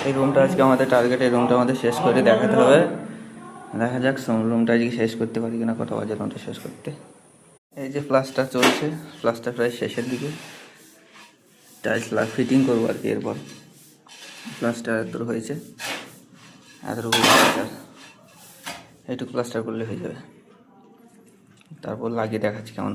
এই রুমটা আজকে আমাদের টার্গেট, এই রুমটা আমাদের শেষ করে দেখাতে হবে। দেখা যাক রুমটা আজকে শেষ করতে পারি কিনা, কত বাজে রুমটা শেষ করতে। এই যে প্লাস্টার চলছে, প্লাস্টার প্রায় শেষের দিকে, টাইলস ফিটিং করবো আর কি। এরপর প্লাস্টার এতটুকু হয়েছে, এতটুকু প্লাস্টার, এইটুকু প্লাস্টার করলে হয়ে যাবে। তারপর লাগিয়ে দেখাচ্ছি কেমন।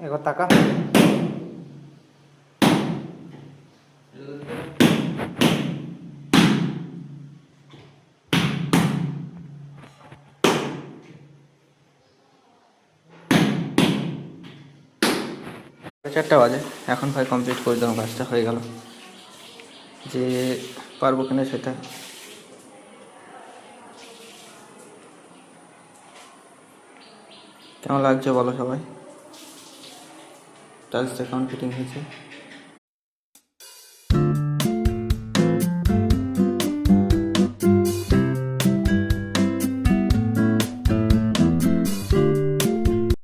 একবার টাকা চারটা বাজে, এখন ভাই কমপ্লিট করে দেবো, কাজটা হয়ে গেল। যে পারবো কিনা সেটা। কেমন লাগছে বলো সবাই? টাইলসটা কেমন ফিটিং হয়েছে?